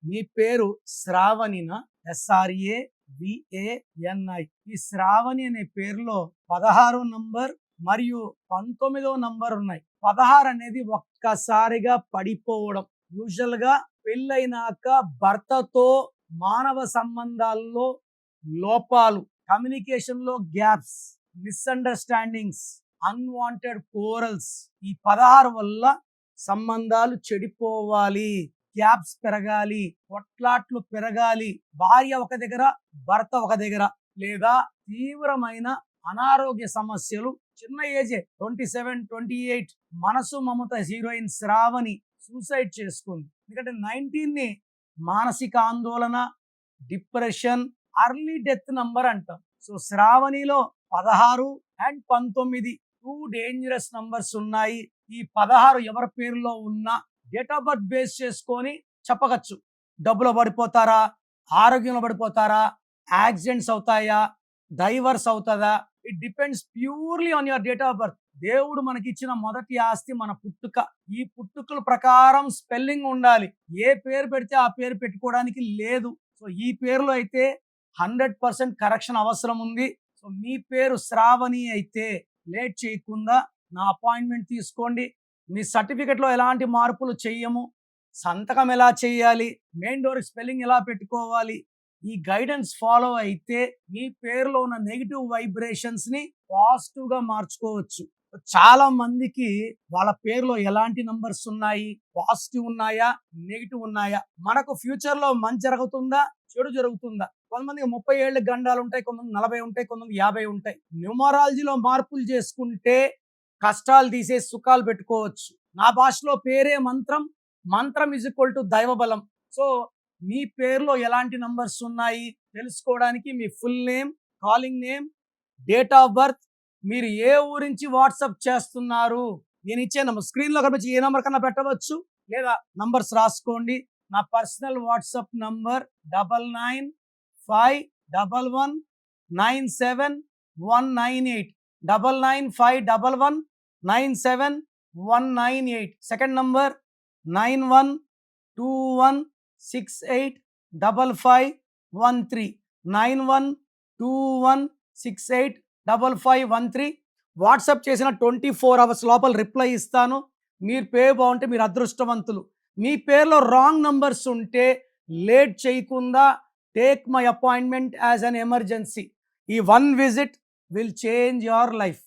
మీ పేరు శ్రావణినా? SRAVANI. ఈ శ్రావణి అనే పేరులో 16 నంబర్ మరియు 19 నంబర్ ఉన్నాయి. 16 అనేది ఒక్కసారిగా పడిపోవడం. యూజువల్ గా పెళ్ళైనాక భర్తతో మానవ సంబంధాల్లో లోపాలు, కమ్యూనికేషన్ లో గ్యాప్స్, మిస్అండర్స్టాండింగ్స్, అన్వాంటెడ్ కోరల్స్, ఈ 16 వల్ల సంబంధాలు చెడిపోవాలి, గ్యాప్స్ పెరగాలి, కొట్లాట్లు పెరగాలి, భార్య ఒక దగ్గర భర్త ఒక దగ్గర, లేదా తీవ్రమైన అనారోగ్య సమస్యలు. చిన్న ఏజే 27-28. మనసు మమత హీరోయిన్ శ్రావణి సూసైడ్ చేసుకుంది. ఎందుకంటే 19ని మానసిక ఆందోళన, డిప్రెషన్, అర్లీ డెత్ నంబర్ అంటాం. సో శ్రావణిలో 16 అండ్ 19 2 డేంజరస్ నంబర్స్ ఉన్నాయి. ఈ 16 ఎవరి పేరులో ఉన్నా డేట్ ఆఫ్ బర్త్ బేస్ చేసుకొని చెప్పవచ్చు. డబ్బులో పడిపోతారా, ఆరోగ్యంలో పడిపోతారా, యాక్సిడెంట్స్ అవుతాయా, డైవర్స్ అవుతుందా, it depends purely on your date of birth. దేవుడు మనకిచ్చిన మొదటి ఆస్తి మన పుట్టుక. ఈ పుట్టుకల ప్రకారం స్పెల్లింగ్ ఉండాలి. ఏ పేరు పెడితే ఆ పేరు పెట్టుకోవడానికి లేదు. సో ఈ పేరులో అయితే 100% కరెక్షన్ అవసరం ఉంది. సో మీ పేరు శ్రావణి అయితే లేట్ చేయకుండా నా అపాయింట్మెంట్ తీసుకోండి. మీ సర్టిఫికెట్లో ఎలాంటి మార్పులు చెయ్యము. సంతకం ఎలా చేయాలి, మెయిన్ డోర్ స్పెల్లింగ్ ఎలా పెట్టుకోవాలి, ఈ గైడెన్స్ ఫాలో అయితే మీ పేరులో ఉన్న నెగిటివ్ వైబ్రేషన్స్ ని పాజిటివ్ గా మార్చుకోవచ్చు. చాలా మందికి వాళ్ళ పేరులో ఎలాంటి నంబర్స్ ఉన్నాయి, పాజిటివ్ ఉన్నాయా, నెగిటివ్ ఉన్నాయా, మనకు ఫ్యూచర్ లో మంచి జరుగుతుందా, చెడు జరుగుతుందా. కొంతమందికి 30 ఏళ్ళ గండాలు ఉంటాయి, కొంతమంది 40 ఉంటాయి, కొంతమంది 50 ఉంటాయి. న్యూమరాలజీలో మార్పులు చేసుకుంటే కష్టాలు తీసేసి సుఖాలు పెట్టుకోవచ్చు. నా భాషలో పేరే మంత్రం, మంత్రం ఈజ్ ఈక్వల్ టు దైవబలం. సో మీ పేరులో ఎలాంటి నంబర్స్ ఉన్నాయి తెలుసుకోవడానికి మీ full name, calling name, date of birth, మీరు ఏ ఊరించి వాట్సాప్ చేస్తున్నారు, నేను ఇచ్చే నంబర్ స్క్రీన్లో కనిపించి ఏ నంబర్ కన్నా పెట్టవచ్చు, లేదా నంబర్స్ రాసుకోండి. నా personal WhatsApp number 9951197198, 9951197198. Second number 9121685513, 9121685513. WhatsApp చేసిన 24 అవర్స్ లోపల రిప్లై ఇస్తాను. మీరు పేరు బాగుంటే మీరు అదృష్టవంతులు. మీ పేరులో రాంగ్ నంబర్స్ ఉంటే లేట్ చేయకుండా take my appointment as an emergency. ఈ 1 visit will change your life.